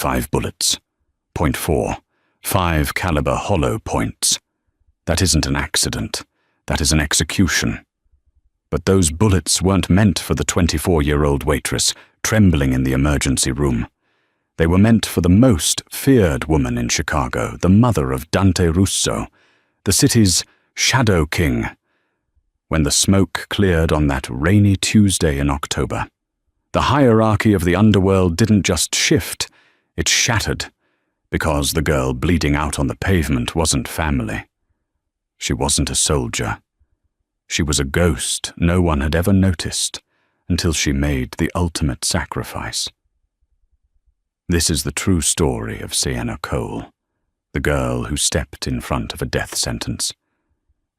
5 bullets. .4, 5 caliber hollow points. That isn't an accident. That is an execution. But those bullets weren't meant for the 24-year-old waitress trembling in the emergency room. They were meant for the most feared woman in Chicago, the mother of Dante Russo, the city's shadow king. When the smoke cleared on that rainy Tuesday in October, the hierarchy of the underworld didn't just shift, it shattered, because the girl bleeding out on the pavement wasn't family. She wasn't a soldier. She was a ghost no one had ever noticed until she made the ultimate sacrifice. This is the true story of Sienna Cole, the girl who stepped in front of a death sentence,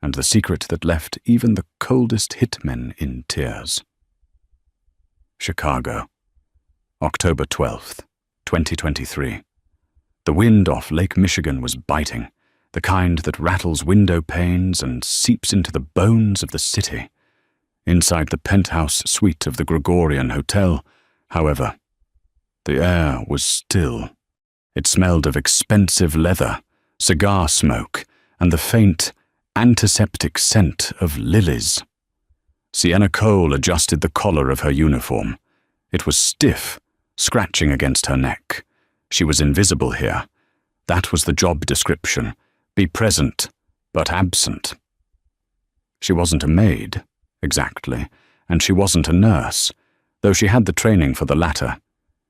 and the secret that left even the coldest hitmen in tears. Chicago, October 12th, 2023. The wind off Lake Michigan was biting, the kind that rattles window panes and seeps into the bones of the city. Inside the penthouse suite of the Gregorian Hotel, however, the air was still. It smelled of expensive leather, cigar smoke, and the faint, antiseptic scent of lilies. Sienna Cole adjusted the collar of her uniform. It was stiff, scratching against her neck. She was invisible here. That was the job description. Be present, but absent. She wasn't a maid, exactly, and she wasn't a nurse, though she had the training for the latter.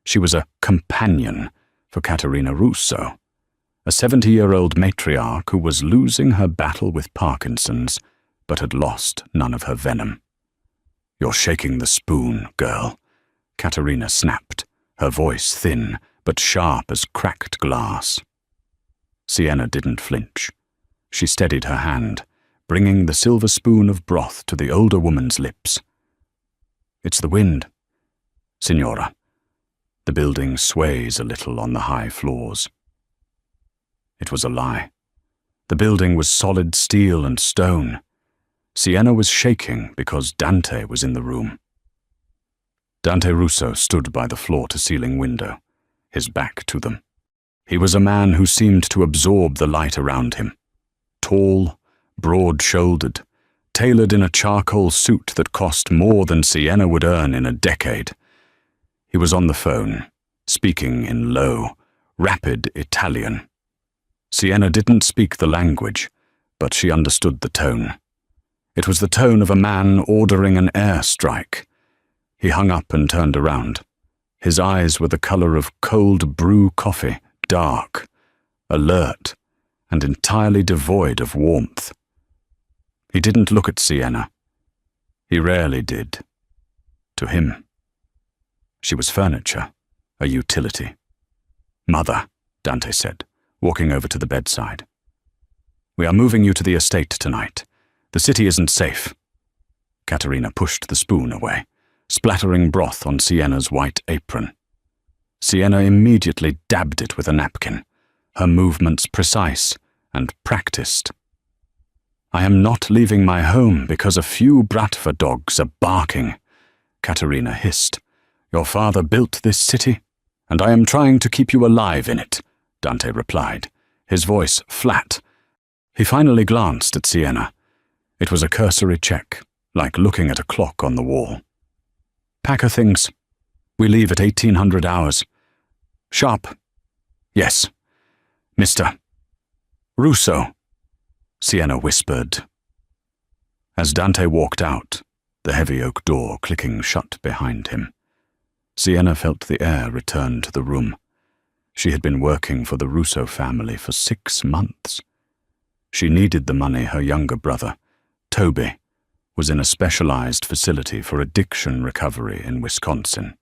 She was a companion for Caterina Russo, a 70-year-old matriarch who was losing her battle with Parkinson's, but had lost none of her venom. "You're shaking the spoon, girl," Caterina snapped, her voice thin, but sharp as cracked glass. Sienna didn't flinch. She steadied her hand, bringing the silver spoon of broth to the older woman's lips. "It's the wind, Signora." The building sways a little on the high floors. It was a lie. The building was solid steel and stone. Sienna was shaking because Dante was in the room. Dante Russo stood by the floor-to-ceiling window, his back to them. He was a man who seemed to absorb the light around him. Tall, broad-shouldered, tailored in a charcoal suit that cost more than Sienna would earn in a decade. He was on the phone, speaking in low, rapid Italian. Sienna didn't speak the language, but she understood the tone. It was the tone of a man ordering an airstrike. He hung up and turned around. His eyes were the color of cold brew coffee, dark, alert, and entirely devoid of warmth. He didn't look at Sienna. He rarely did. To him, she was furniture, a utility. "Mother," Dante said, walking over to the bedside. "We are moving you to the estate tonight. The city isn't safe." Caterina pushed the spoon away, splattering broth on Sienna's white apron. Sienna immediately dabbed it with a napkin, her movements precise and practiced. "I am not leaving my home because a few Bratva dogs are barking," Caterina hissed. "Your father built this city, and I am trying to keep you alive in it," Dante replied, his voice flat. He finally glanced at Sienna. It was a cursory check, like looking at a clock on the wall. "Pack her things. We leave at 1800 hours. Sharp." "Yes, Mr. Russo," Sienna whispered. As Dante walked out, the heavy oak door clicking shut behind him, Sienna felt the air return to the room. She had been working for the Russo family for 6 months. She needed the money her younger brother, Toby, was in a specialized facility for addiction recovery in Wisconsin,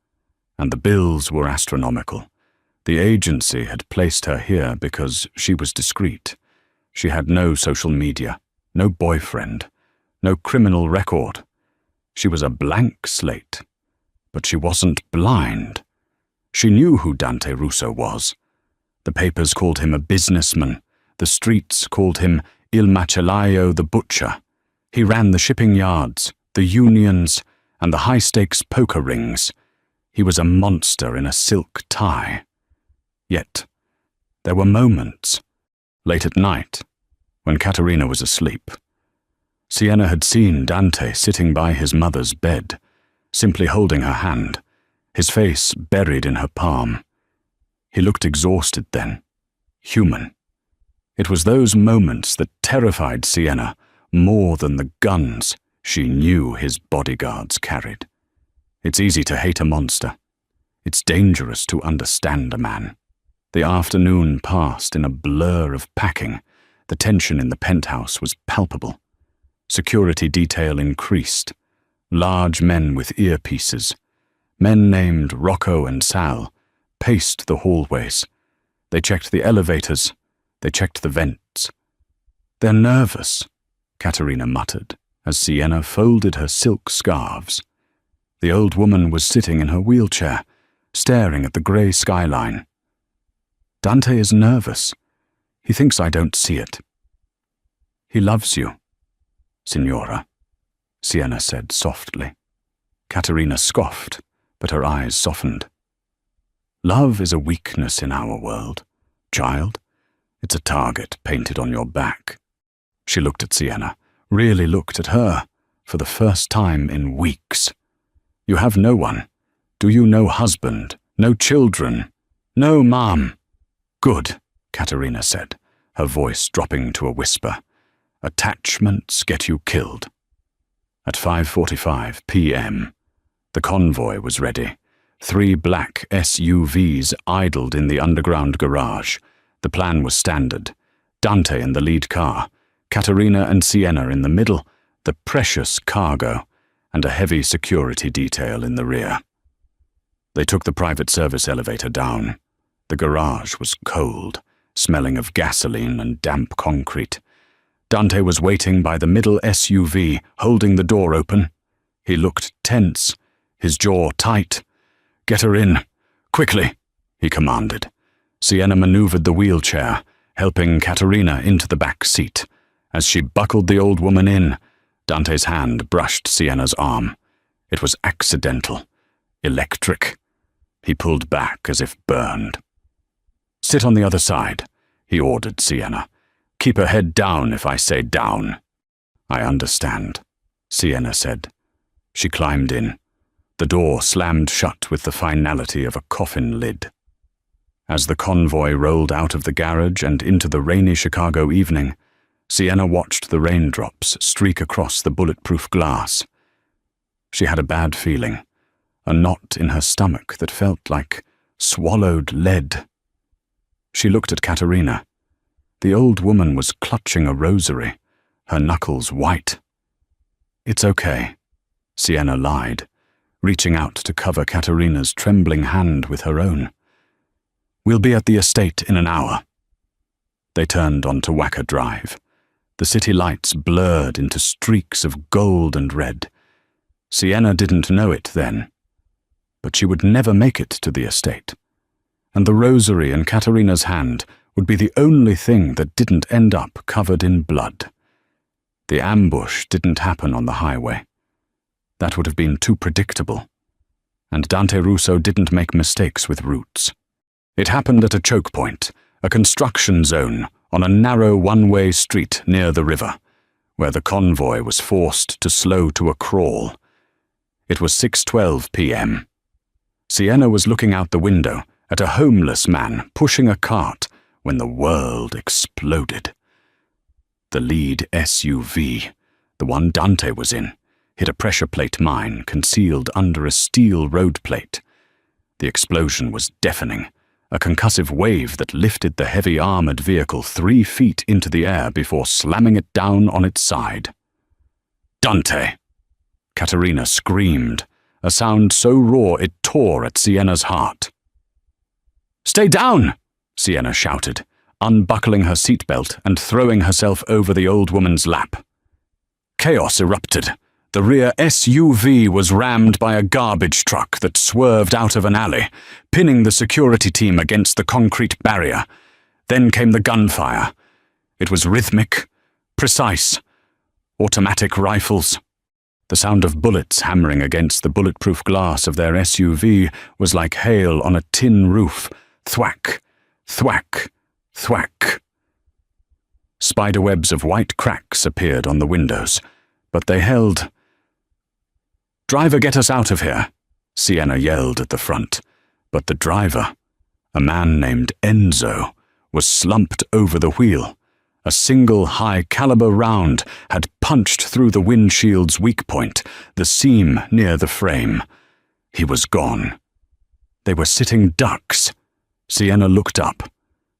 and the bills were astronomical. The agency had placed her here because she was discreet. She had no social media, no boyfriend, no criminal record. She was a blank slate, but she wasn't blind. She knew who Dante Russo was. The papers called him a businessman. The streets called him Il Macellaio the Butcher. He ran the shipping yards, the unions, and the high-stakes poker rings. He was a monster in a silk tie. Yet, there were moments, late at night, when Caterina was asleep. Sienna had seen Dante sitting by his mother's bed, simply holding her hand, his face buried in her palm. He looked exhausted then, human. It was those moments that terrified Sienna more than the guns she knew his bodyguards carried. It's easy to hate a monster. It's dangerous to understand a man. The afternoon passed in a blur of packing. The tension in the penthouse was palpable. Security detail increased. Large men with earpieces, men named Rocco and Sal, paced the hallways. They checked the elevators. They checked the vents. "They're nervous," Caterina muttered, as Sienna folded her silk scarves. The old woman was sitting in her wheelchair, staring at the grey skyline. "Dante is nervous. He thinks I don't see it." "He loves you, Signora," Sienna said softly. Caterina scoffed, but her eyes softened. "Love is a weakness in our world, child. It's a target painted on your back." She looked at Sienna, really looked at her, for the first time in weeks. "You have no one. Do you no husband, no children, no mom?" "Good," Caterina said, her voice dropping to a whisper. "Attachments get you killed." At 5:45 p.m., the convoy was ready. 3 black SUVs idled in the underground garage. The plan was standard. Dante in the lead car, Caterina and Sienna in the middle, the precious cargo, and a heavy security detail in the rear. They took the private service elevator down. The garage was cold, smelling of gasoline and damp concrete. Dante was waiting by the middle SUV, holding the door open. He looked tense, his jaw tight. "Get her in, quickly," he commanded. Sienna maneuvered the wheelchair, helping Caterina into the back seat. As she buckled the old woman in, Dante's hand brushed Sienna's arm. It was accidental, electric. He pulled back as if burned. "Sit on the other side," he ordered Sienna. "Keep her head down if I say down." "I understand," Sienna said. She climbed in. The door slammed shut with the finality of a coffin lid. As the convoy rolled out of the garage and into the rainy Chicago evening, Sienna watched the raindrops streak across the bulletproof glass. She had a bad feeling, a knot in her stomach that felt like swallowed lead. She looked at Caterina. The old woman was clutching a rosary, her knuckles white. "It's okay," Sienna lied, reaching out to cover Caterina's trembling hand with her own. "We'll be at the estate in an hour." They turned onto Wacker Drive. The city lights blurred into streaks of gold and red. Sienna didn't know it then, but she would never make it to the estate. And the rosary in Caterina's hand would be the only thing that didn't end up covered in blood. The ambush didn't happen on the highway. That would have been too predictable. And Dante Russo didn't make mistakes with routes. It happened at a choke point, a construction zone on a narrow one-way street near the river, where the convoy was forced to slow to a crawl. It was 6:12 p.m. Sienna was looking out the window at a homeless man pushing a cart when the world exploded. The lead SUV, the one Dante was in, hit a pressure plate mine concealed under a steel road plate. The explosion was deafening, a concussive wave that lifted the heavy armored vehicle 3 feet into the air before slamming it down on its side. "Dante!" Caterina screamed, a sound so raw it tore at Sienna's heart. "Stay down!" Sienna shouted, unbuckling her seatbelt and throwing herself over the old woman's lap. Chaos erupted. The rear SUV was rammed by a garbage truck that swerved out of an alley, pinning the security team against the concrete barrier. Then came the gunfire. It was rhythmic, precise. Automatic rifles. The sound of bullets hammering against the bulletproof glass of their SUV was like hail on a tin roof. Thwack, Thwack, thwack. Spiderwebs of white cracks appeared on the windows, but they held. "Driver, get us out of here," Sienna yelled at the front, but the driver, a man named Enzo, was slumped over the wheel. A single high-caliber round had punched through the windshield's weak point, the seam near the frame. He was gone. They were sitting ducks. Sienna looked up.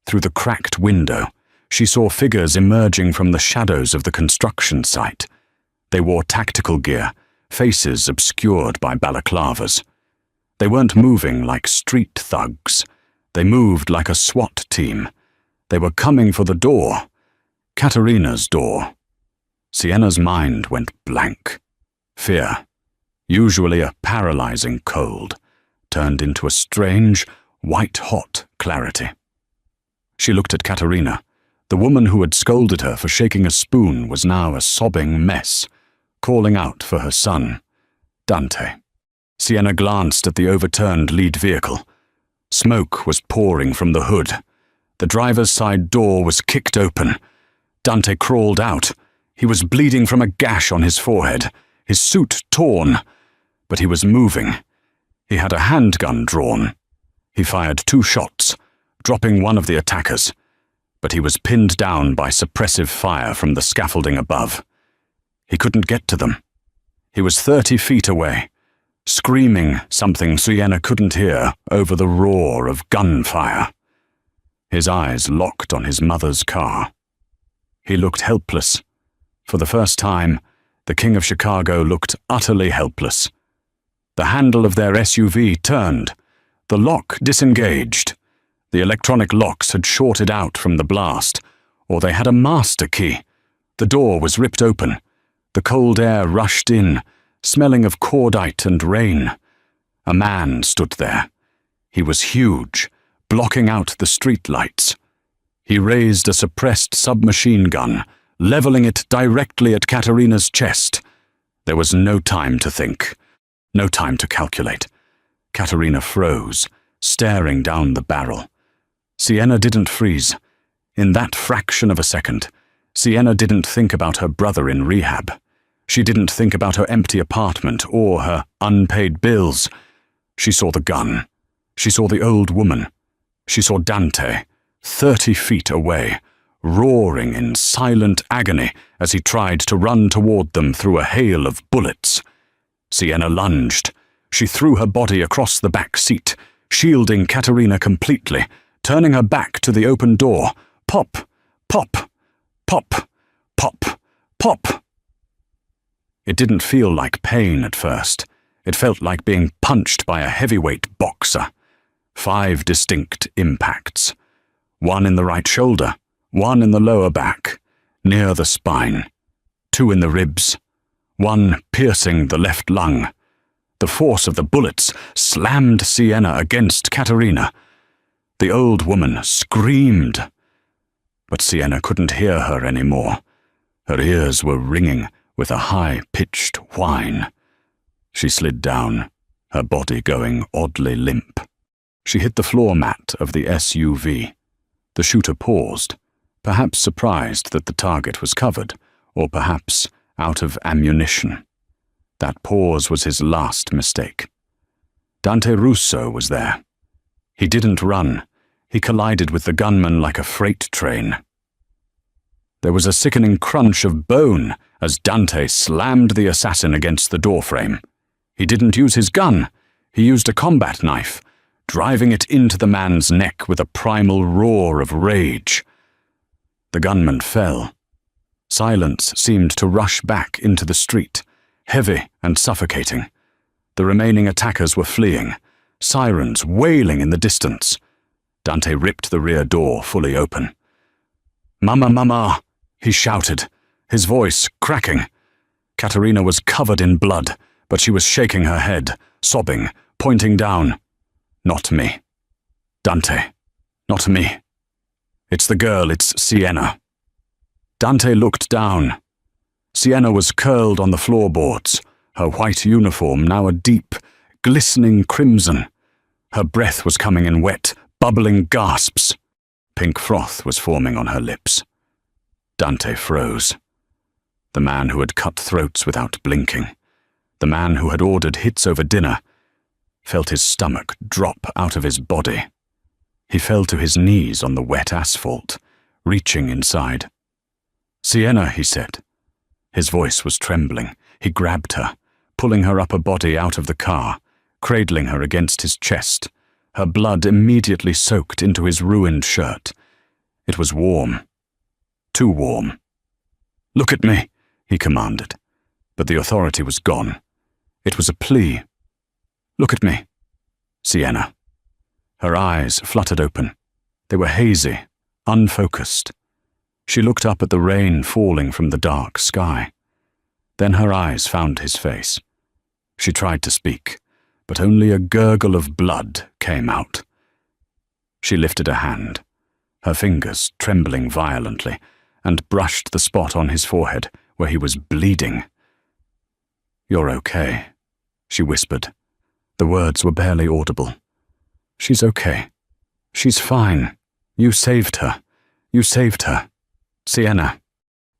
Through the cracked window, she saw figures emerging from the shadows of the construction site. They wore tactical gear, faces obscured by balaclavas. They weren't moving like street thugs. They moved like a SWAT team. They were coming for the door. Katerina's door. Sienna's mind went blank. Fear, usually a paralyzing cold, turned into a strange, white-hot clarity. She looked at Katerina. The woman who had scolded her for shaking a spoon was now a sobbing mess, calling out for her son, Dante. Sienna glanced at the overturned lead vehicle. Smoke was pouring from the hood. The driver's side door was kicked open. Dante crawled out. He was bleeding from a gash on his forehead, his suit torn, but he was moving. He had a handgun drawn. He fired 2 shots, dropping one of the attackers, but he was pinned down by suppressive fire from the scaffolding above. He couldn't get to them. He was 30 feet away, screaming something Sienna couldn't hear over the roar of gunfire. His eyes locked on his mother's car. He looked helpless. For the first time, the King of Chicago looked utterly helpless. The handle of their SUV turned. The lock disengaged. The electronic locks had shorted out from the blast, or they had a master key. The door was ripped open. The cold air rushed in, smelling of cordite and rain. A man stood there. He was huge, blocking out the street lights. He raised a suppressed submachine gun, leveling it directly at Katerina's chest. There was no time to think, no time to calculate. Katerina froze, staring down the barrel. Sienna didn't freeze. In that fraction of a second, Sienna didn't think about her brother in rehab. She didn't think about her empty apartment or her unpaid bills. She saw the gun. She saw the old woman. She saw Dante, 30 feet away, roaring in silent agony as he tried to run toward them through a hail of bullets. Sienna lunged. She threw her body across the back seat, shielding Katerina completely, turning her back to the open door. Pop, pop, pop, pop, pop. It didn't feel like pain at first. It felt like being punched by a heavyweight boxer. 5 distinct impacts. 1 in the right shoulder, 1 in the lower back, near the spine, 2 in the ribs, 1 piercing the left lung. The force of the bullets slammed Sienna against Katerina. The old woman screamed, but Sienna couldn't hear her anymore. Her ears were ringing with a high-pitched whine. She slid down, her body going oddly limp. She hit the floor mat of the SUV. The shooter paused, perhaps surprised that the target was covered, or perhaps out of ammunition. That pause was his last mistake. Dante Russo was there. He didn't run. He collided with the gunman like a freight train. There was a sickening crunch of bone as Dante slammed the assassin against the doorframe. He didn't use his gun. He used a combat knife, driving it into the man's neck with a primal roar of rage. The gunman fell. Silence seemed to rush back into the street, heavy and suffocating. The remaining attackers were fleeing, sirens wailing in the distance. Dante ripped the rear door fully open. "Mama, mama!" he shouted, his voice cracking. Katerina was covered in blood, but she was shaking her head, sobbing, pointing down. "Not me. Dante. Not me. It's the girl, it's Sienna." Dante looked down. Sienna was curled on the floorboards, her white uniform now a deep, glistening crimson. Her breath was coming in wet, bubbling gasps. Pink froth was forming on her lips. Dante froze. The man who had cut throats without blinking, the man who had ordered hits over dinner, felt his stomach drop out of his body. He fell to his knees on the wet asphalt, reaching inside. "Sienna," he said. His voice was trembling. He grabbed her, pulling her upper body out of the car, cradling her against his chest. Her blood immediately soaked into his ruined shirt. It was warm. Too warm. "Look at me," he commanded, but the authority was gone. It was a plea. "Look at me, Sienna." Her eyes fluttered open. They were hazy, unfocused. She looked up at the rain falling from the dark sky. Then her eyes found his face. She tried to speak, but only a gurgle of blood came out. She lifted a hand, her fingers trembling violently, and brushed the spot on his forehead where he was bleeding. "You're okay," she whispered. The words were barely audible. "She's okay. She's fine. You saved her. You saved her. Sienna."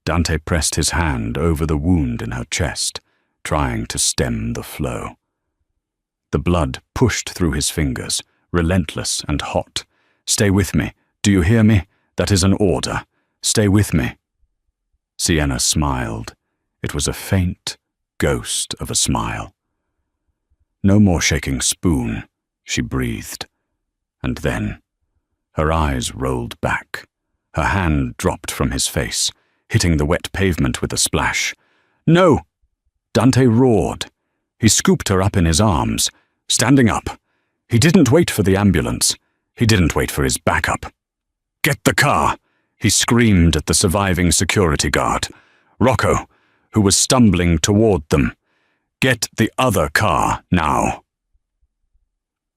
Dante pressed his hand over the wound in her chest, trying to stem the flow. The blood pushed through his fingers, relentless and hot. "Stay with me. Do you hear me? That is an order. Stay with me." Sienna smiled. It was a faint ghost of a smile. "No more shaking spoon," she breathed. And then, her eyes rolled back. Her hand dropped from his face, hitting the wet pavement with a splash. "No!" Dante roared. He scooped her up in his arms, standing up. He didn't wait for the ambulance. He didn't wait for his backup. "Get the car!" he screamed at the surviving security guard, Rocco, who was stumbling toward them. "Get the other car, now."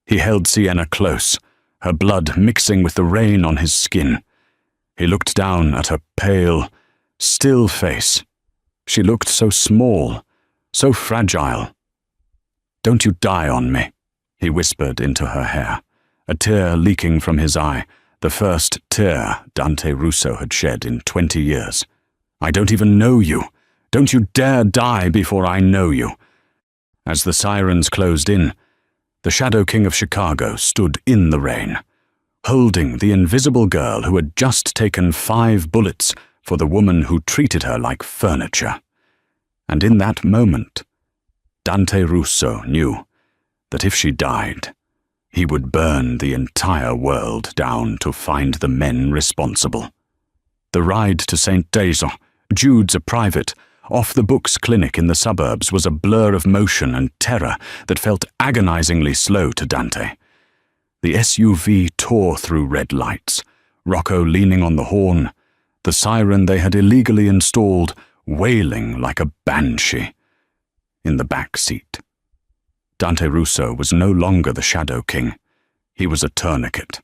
He held Sienna close, her blood mixing with the rain on his skin. He looked down at her pale, still face. She looked so small, so fragile. "Don't you die on me," he whispered into her hair, a tear leaking from his eye, the first tear Dante Russo had shed in 20 years. "I don't even know you. Don't you dare die before I know you." As the sirens closed in, the Shadow King of Chicago stood in the rain, holding the invisible girl who had just taken 5 bullets for the woman who treated her like furniture. And in that moment, Dante Russo knew that if she died, he would burn the entire world down to find the men responsible. The ride to St. Denis, Jude's a private, off-the-books clinic in the suburbs, was a blur of motion and terror that felt agonizingly slow to Dante. The SUV tore through red lights, Rocco leaning on the horn, the siren they had illegally installed wailing like a banshee. In the back seat, Dante Russo was no longer the Shadow King. He was a tourniquet.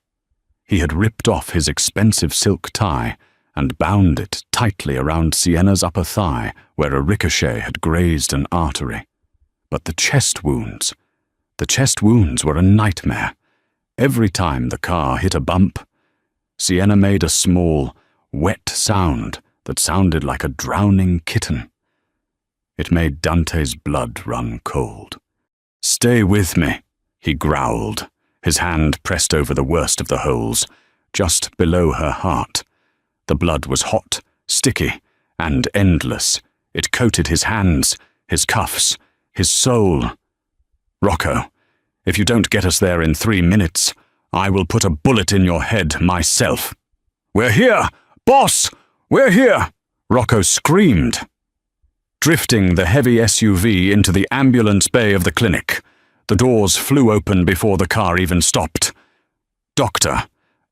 He had ripped off his expensive silk tie and bound it tightly around Sienna's upper thigh where a ricochet had grazed an artery. But the chest wounds were a nightmare. Every time the car hit a bump, Sienna made a small, wet sound that sounded like a drowning kitten. It made Dante's blood run cold. "Stay with me," he growled, his hand pressed over the worst of the holes, just below her heart. The blood was hot, sticky, and endless. It coated his hands, his cuffs, his soul. "Rocco, if you don't get us there in 3 minutes, I will put a bullet in your head myself." "We're here! Boss! We're here!" Rocco screamed, drifting the heavy SUV into the ambulance bay of the clinic. The doors flew open before the car even stopped. Dr.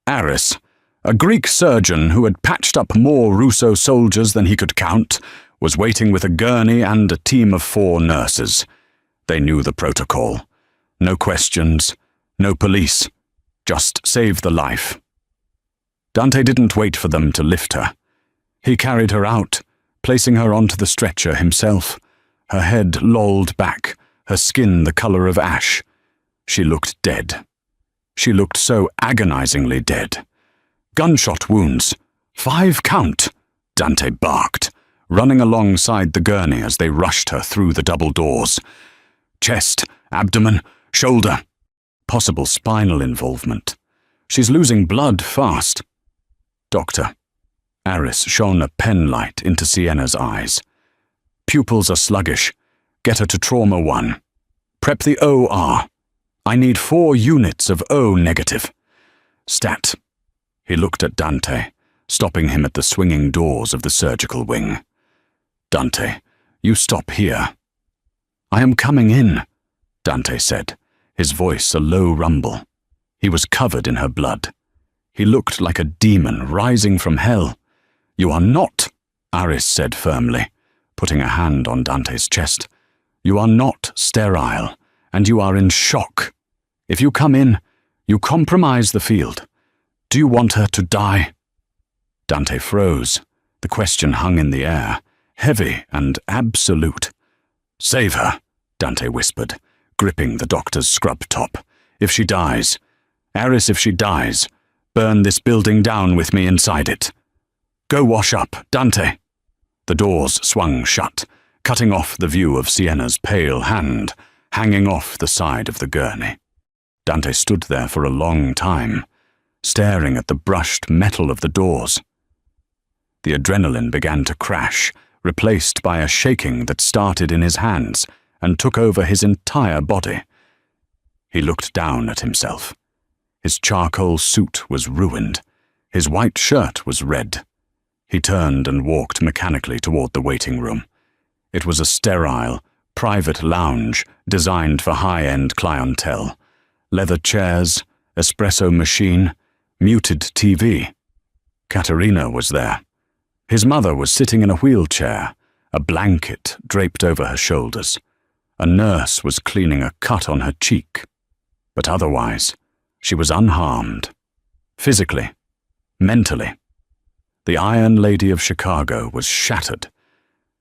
Aris, a Greek surgeon who had patched up more Russo soldiers than he could count, was waiting with a gurney and a team of 4 nurses. They knew the protocol. No questions, no police, just save the life. Dante didn't wait for them to lift her. He carried her out, placing her onto the stretcher himself. Her head lolled back, her skin the color of ash. She looked dead. She looked so agonizingly dead. Gunshot wounds. 5 count, Dante barked, running alongside the gurney as they rushed her through the double doors. Chest, abdomen, shoulder. Possible spinal involvement. She's losing blood fast. Doctor. Aris shone a pen light into Sienna's eyes. Pupils are sluggish. Get her to trauma 1. Prep the OR. I need 4 units of O negative. Stat. He looked at Dante, stopping him at the swinging doors of the surgical wing. Dante, you stop here. I am coming in, Dante said, his voice a low rumble. He was covered in her blood. He looked like a demon rising from hell. You are not, Aris said firmly, putting a hand on Dante's chest. You are not sterile, and you are in shock. If you come in, you compromise the field. Do you want her to die? Dante froze. The question hung in the air, heavy and absolute. Save her, Dante whispered, gripping the doctor's scrub top. If she dies, Aris, if she dies, burn this building down with me inside it. Go wash up, Dante. The doors swung shut, cutting off the view of Sienna's pale hand, hanging off the side of the gurney. Dante stood there for a long time, staring at the brushed metal of the doors. The adrenaline began to crash, replaced by a shaking that started in his hands and took over his entire body. He looked down at himself. His charcoal suit was ruined. His white shirt was red. He turned and walked mechanically toward the waiting room. It was a sterile, private lounge designed for high-end clientele. Leather chairs, espresso machine, muted TV. Katerina was there. His mother was sitting in a wheelchair, a blanket draped over her shoulders. A nurse was cleaning a cut on her cheek. But otherwise, she was unharmed. Physically, mentally. The Iron Lady of Chicago was shattered.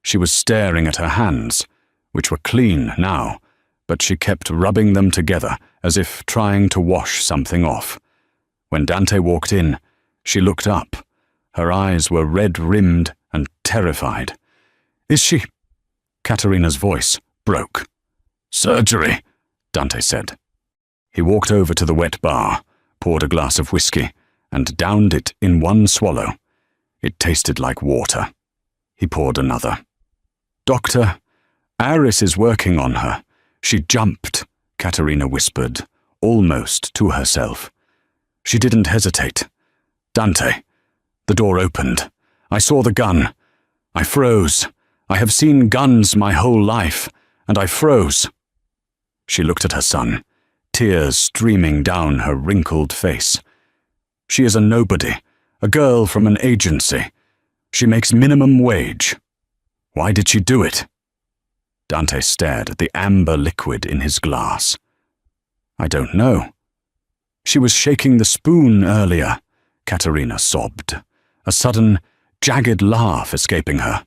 She was staring at her hands, which were clean now, but she kept rubbing them together as if trying to wash something off. When Dante walked in, she looked up. Her eyes were red-rimmed and terrified. Is she? Katerina's voice broke. Surgery, Dante said. He walked over to the wet bar, poured a glass of whiskey, and downed it in one swallow. It tasted like water. He poured another. Doctor, Aris is working on her. She jumped, Katerina whispered, almost to herself. She didn't hesitate. Dante. The door opened. I saw the gun. I froze. I have seen guns my whole life, and I froze. She looked at her son, tears streaming down her wrinkled face. She is a nobody, a girl from an agency. She makes minimum wage. Why did she do it? Dante stared at the amber liquid in his glass. I don't know. She was shaking the spoon earlier, Katerina sobbed, a sudden, jagged laugh escaping her.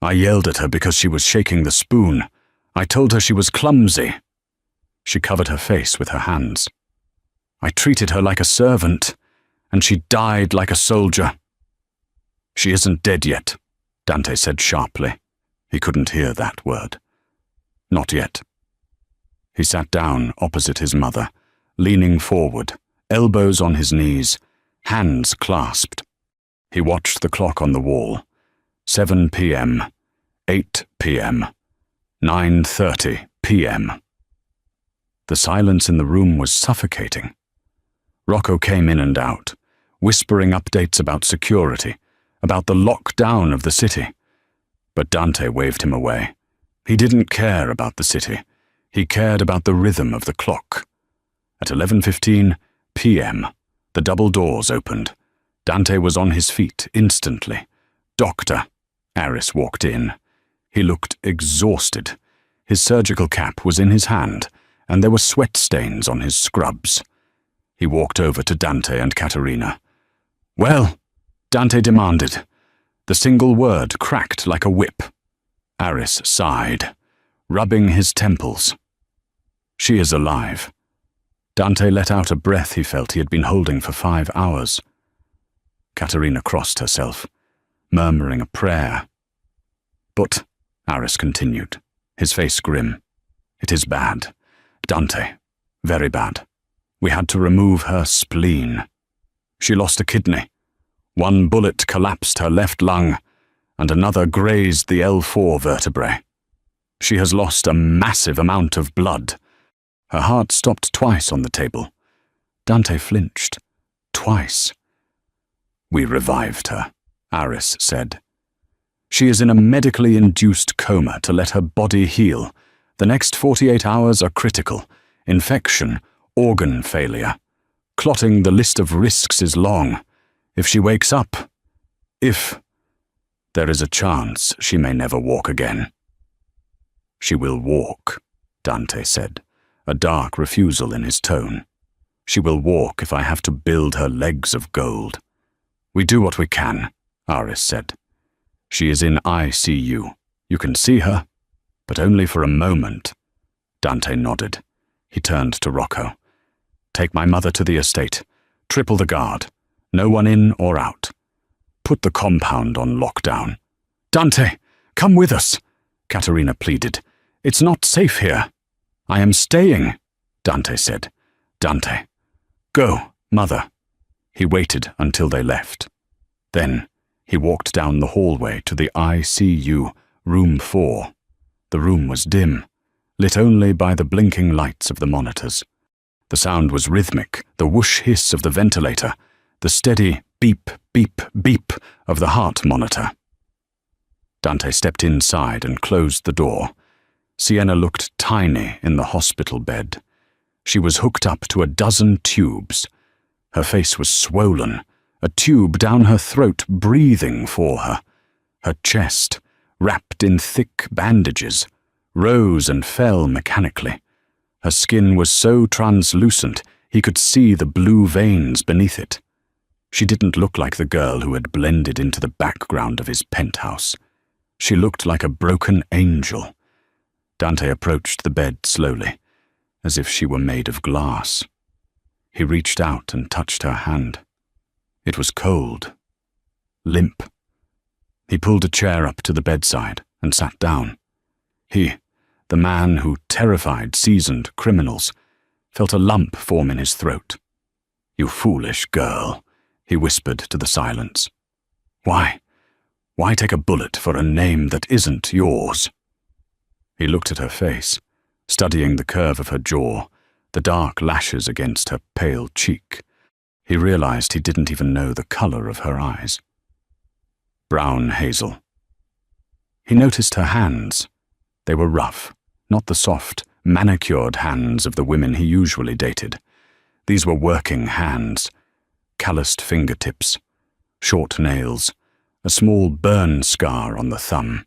I yelled at her because she was shaking the spoon. I told her she was clumsy. She covered her face with her hands. I treated her like a servant, and she died like a soldier. She isn't dead yet, Dante said sharply. He couldn't hear that word. Not yet. He sat down opposite his mother, leaning forward, elbows on his knees, hands clasped. He watched the clock on the wall. 7 p.m., 8 p.m., 9:30 p.m. The silence in the room was suffocating. Rocco came in and out, whispering updates about security, about the lockdown of the city. But Dante waved him away. He didn't care about the city. He cared about the rhythm of the clock. At 11:15 p.m., the double doors opened. Dante was on his feet instantly. Doctor, Aris walked in. He looked exhausted. His surgical cap was in his hand, and there were sweat stains on his scrubs. He walked over to Dante and Katerina. Well, Dante demanded. The single word cracked like a whip. Aris sighed, rubbing his temples. She is alive. Dante let out a breath he felt he had been holding for 5 hours. Katerina crossed herself, murmuring a prayer. But, Aris continued, his face grim, it is bad. Dante, very bad. We had to remove her spleen. She lost a kidney. One bullet collapsed her left lung, and another grazed the L4 vertebrae. She has lost a massive amount of blood. Her heart stopped twice on the table. Dante flinched. Twice. We revived her, Aris said. She is in a medically induced coma to let her body heal. The next 48 hours are critical. Infection, organ failure. Clotting, the list of risks is long. If she wakes up, there is a chance she may never walk again. She will walk, Dante said, a dark refusal in his tone. She will walk if I have to build her legs of gold. We do what we can, Aris said. She is in ICU. You can see her, but only for a moment. Dante nodded. He turned to Rocco. Take my mother to the estate. Triple the guard. No one in or out. Put the compound on lockdown. Dante, come with us, Katerina pleaded. It's not safe here. I am staying, Dante said. Dante. Go, mother. He waited until they left. Then he walked down the hallway to the ICU, room 4. The room was dim, lit only by the blinking lights of the monitors. The sound was rhythmic, the whoosh hiss of the ventilator, the steady beep, beep, beep of the heart monitor. Dante stepped inside and closed the door. Sienna looked tiny in the hospital bed. She was hooked up to a dozen tubes. Her face was swollen, a tube down her throat breathing for her. Her chest, wrapped in thick bandages, rose and fell mechanically. Her skin was so translucent he could see the blue veins beneath it. She didn't look like the girl who had blended into the background of his penthouse. She looked like a broken angel. Dante approached the bed slowly, as if she were made of glass. He reached out and touched her hand. It was cold, limp. He pulled a chair up to the bedside and sat down. He, the man who terrified seasoned criminals, felt a lump form in his throat. You foolish girl, he whispered to the silence. Why take a bullet for a name that isn't yours? He looked at her face, studying the curve of her jaw, the dark lashes against her pale cheek. He realized he didn't even know the color of her eyes. Brown hazel. He noticed her hands. They were rough, not the soft, manicured hands of the women he usually dated. These were working hands, calloused fingertips, short nails, a small burn scar on the thumb.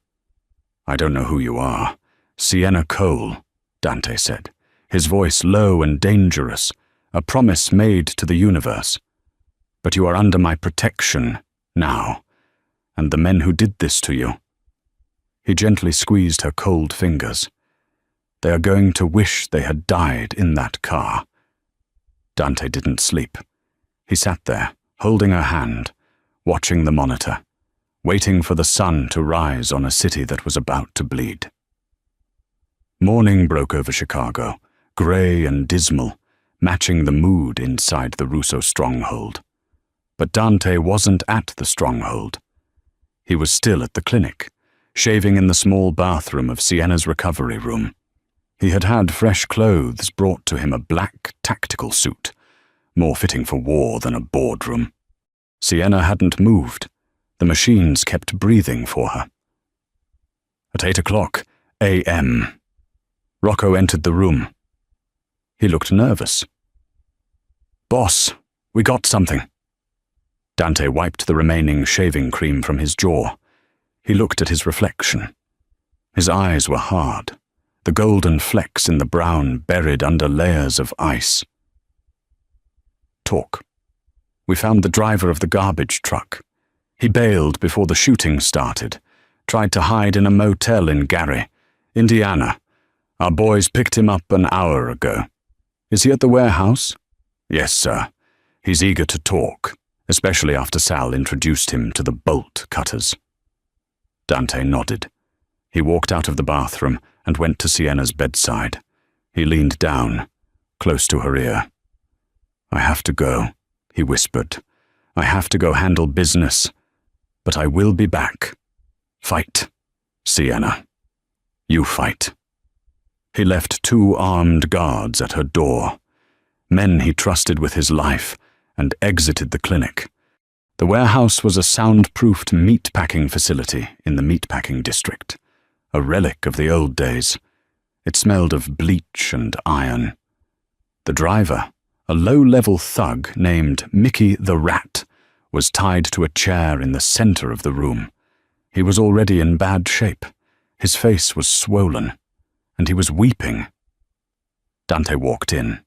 I don't know who you are. Sienna Cole, Dante said, his voice low and dangerous, a promise made to the universe. But you are under my protection now, and the men who did this to you. He gently squeezed her cold fingers. They are going to wish they had died in that car. Dante didn't sleep. He sat there, holding her hand, watching the monitor, waiting for the sun to rise on a city that was about to bleed. Morning broke over Chicago, grey and dismal, matching the mood inside the Russo stronghold. But Dante wasn't at the stronghold. He was still at the clinic, shaving in the small bathroom of Sienna's recovery room. He had had fresh clothes brought to him, a black tactical suit, more fitting for war than a boardroom. Sienna hadn't moved. The machines kept breathing for her. At 8:00 a.m., Rocco entered the room. He looked nervous. Boss, we got something. Dante wiped the remaining shaving cream from his jaw. He looked at his reflection. His eyes were hard, the golden flecks in the brown buried under layers of ice. Talk. We found the driver of the garbage truck. He bailed before the shooting started, tried to hide in a motel in Gary, Indiana. Our boys picked him up an hour ago. Is he at the warehouse? Yes, sir. He's eager to talk. especially after Sal introduced him to the bolt cutters. Dante nodded. He walked out of the bathroom and went to Sienna's bedside. He leaned down, close to her ear. "I have to go," he whispered. "I have to go handle business, but I will be back. Fight, Sienna. You fight." He left 2 armed guards at her door, men he trusted with his life, and exited the clinic. The warehouse was a soundproofed meatpacking facility in the meatpacking district, a relic of the old days. It smelled of bleach and iron. The driver, a low-level thug named Mickey the Rat, was tied to a chair in the center of the room. He was already in bad shape. His face was swollen, and he was weeping. Dante walked in.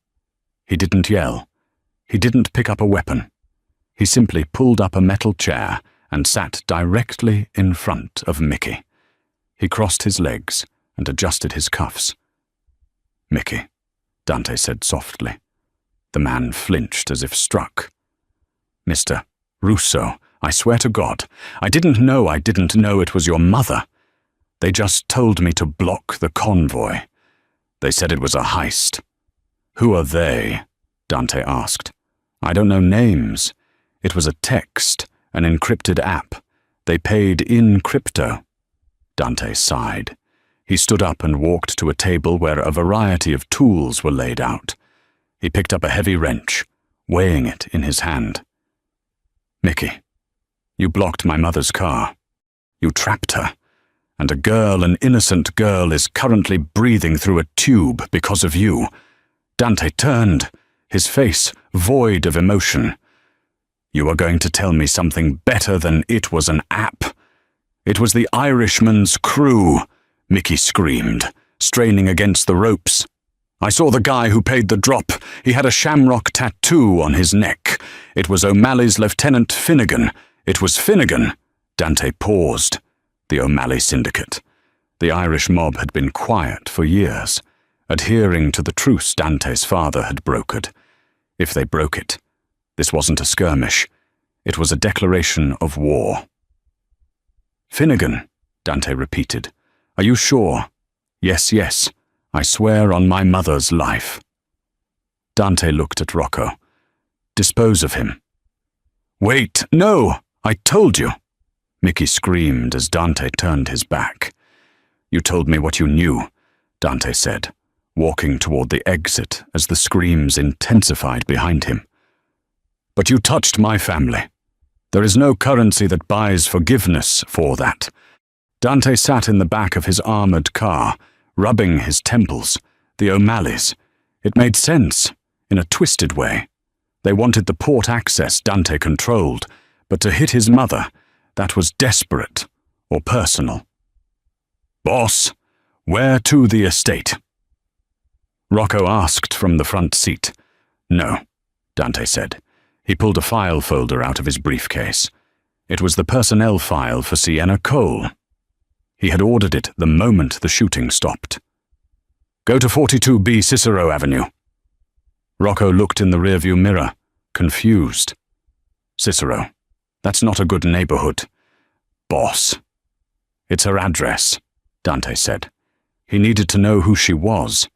He didn't yell. He didn't pick up a weapon. He simply pulled up a metal chair and sat directly in front of Mickey. He crossed his legs and adjusted his cuffs. "Mickey," Dante said softly. The man flinched as if struck. "Mr. Russo, I swear to God, I didn't know it was your mother. They just told me to block the convoy. They said it was a heist." "Who are they?" Dante asked. "I don't know names. It was a text, an encrypted app. They paid in crypto." Dante sighed. He stood up and walked to a table where a variety of tools were laid out. He picked up a heavy wrench, weighing it in his hand. "Mickey, you blocked my mother's car. You trapped her. And a girl, an innocent girl, is currently breathing through a tube because of you." Dante turned, his face void of emotion. "You are going to tell me something better than it was an app. It was the Irishman's crew," Mickey screamed, straining against the ropes. "I saw the guy who paid the drop. He had a shamrock tattoo on his neck. It was O'Malley's Lieutenant Finnegan. It was Finnegan." Dante paused. The O'Malley Syndicate. The Irish mob had been quiet for years, adhering to the truce Dante's father had brokered. If they broke it, this wasn't a skirmish. It was a declaration of war. "Finnegan," Dante repeated. "Are you sure?" "Yes, yes. I swear on my mother's life." Dante looked at Rocco. "Dispose of him." "Wait, no! I told you!" Mickey screamed as Dante turned his back. "You told me what you knew," Dante said, walking toward the exit as the screams intensified behind him. "But you touched my family. There is no currency that buys forgiveness for that." Dante sat in the back of his armored car, rubbing his temples. The O'Malleys. It made sense, in a twisted way. They wanted the port access Dante controlled, but to hit his mother, that was desperate or personal. "Boss, where to the estate?" Rocco asked from the front seat. "No," Dante said. He pulled a file folder out of his briefcase. It was the personnel file for Sienna Cole. He had ordered it the moment the shooting stopped. "Go to 42B Cicero Avenue." Rocco looked in the rearview mirror, confused. "Cicero. That's not a good neighborhood." "Boss." "It's her address," Dante said. He needed to know who she was.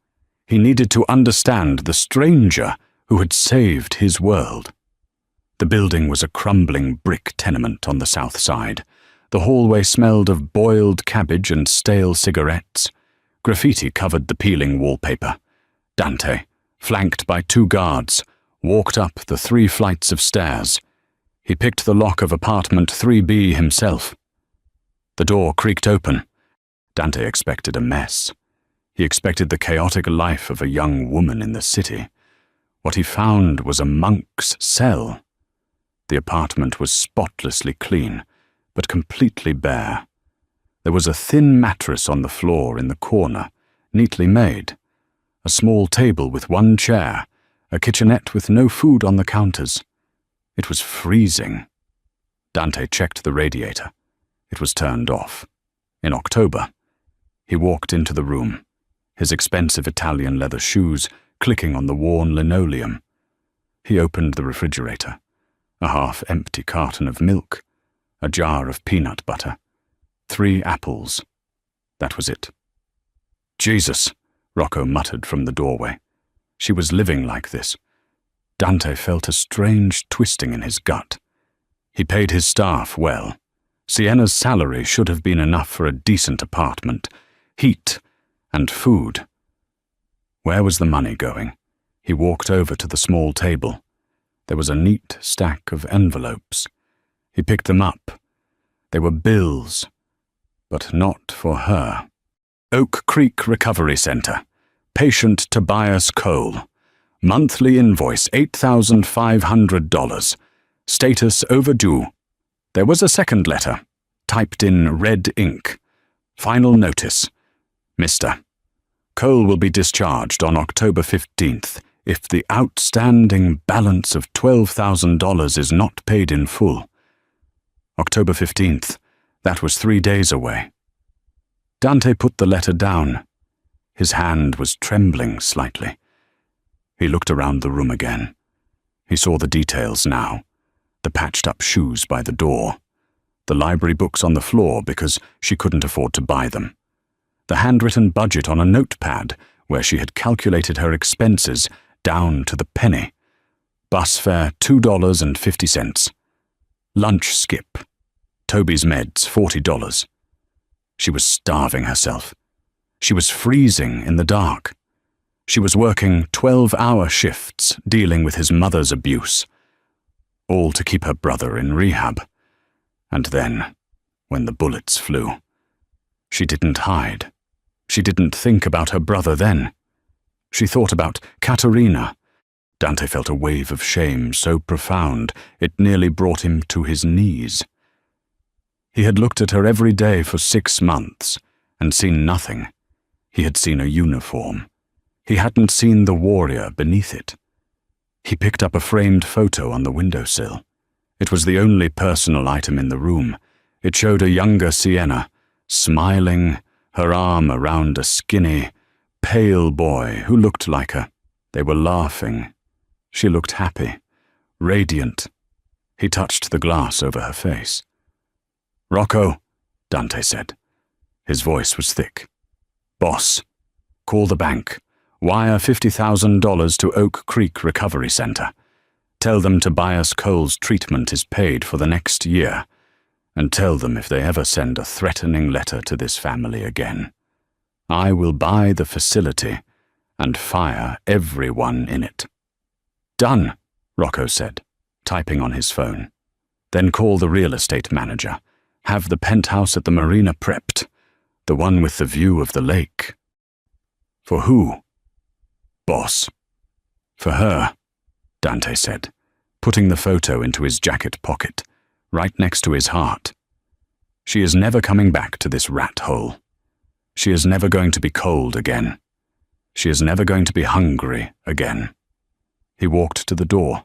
He needed to understand the stranger who had saved his world. The building was a crumbling brick tenement on the south side. The hallway smelled of boiled cabbage and stale cigarettes. Graffiti covered the peeling wallpaper. Dante, flanked by 2 guards, walked up the 3 flights of stairs. He picked the lock of apartment 3B himself. The door creaked open. Dante expected a mess. He expected the chaotic life of a young woman in the city. What he found was a monk's cell. The apartment was spotlessly clean, but completely bare. There was a thin mattress on the floor in the corner, neatly made. A small table with 1 chair, a kitchenette with no food on the counters. It was freezing. Dante checked the radiator. It was turned off. In October. He walked into the room, his expensive Italian leather shoes clicking on the worn linoleum. He opened the refrigerator. a half-empty carton of milk, a jar of peanut butter, 3 apples. That was it. Jesus, Rocco muttered from the doorway. She was living like this. Dante felt a strange twisting in his gut. He paid his staff well. Sienna's salary should have been enough for a decent apartment, heat, and food. Where was the money going? He walked over to the small table. There was a neat stack of envelopes. He picked them up. They were bills, but not for her. Oak Creek Recovery Center. Patient Tobias Cole. Monthly invoice $8,500. Status overdue. There was a second letter, typed in red ink. Final notice. Mr. Cole will be discharged on October 15th if the outstanding balance of $12,000 is not paid in full. October 15th. That was 3 days away. Dante put the letter down. His hand was trembling slightly. He looked around the room again. He saw the details now. The patched-up shoes by the door. The library books on the floor because she couldn't afford to buy them. The handwritten budget on a notepad where she had calculated her expenses down to the penny. Bus fare $2.50. Lunch skip. Toby's meds $40. She was starving herself. She was freezing in the dark. She was working 12-hour shifts dealing with his mother's abuse. All to keep her brother in rehab. And then, when the bullets flew, she didn't hide. She didn't think about her brother then. She thought about Katerina. Dante felt a wave of shame so profound it nearly brought him to his knees. He had looked at her every day for 6 months and seen nothing. He had seen a uniform. He hadn't seen the warrior beneath it. He picked up a framed photo on the windowsill. It was the only personal item in the room. It showed a younger Sienna, smiling, her arm around a skinny, pale boy who looked like her. They were laughing. She looked happy, radiant. He touched the glass over her face. "Rocco," Dante said. His voice was thick. "Boss, call the bank. Wire $50,000 to Oak Creek Recovery Center. Tell them Tobias Cole's treatment is paid for the next year, and tell them if they ever send a threatening letter to this family again, I will buy the facility and fire everyone in it." "Done," Rocco said, typing on his phone. "Then call the real estate manager. Have the penthouse at the marina prepped, the one with the view of the lake." "For who?" "Boss." "For her," Dante said, putting the photo into his jacket pocket, right next to his heart. "She is never coming back to this rat hole. She is never going to be cold again. She is never going to be hungry again." He walked to the door,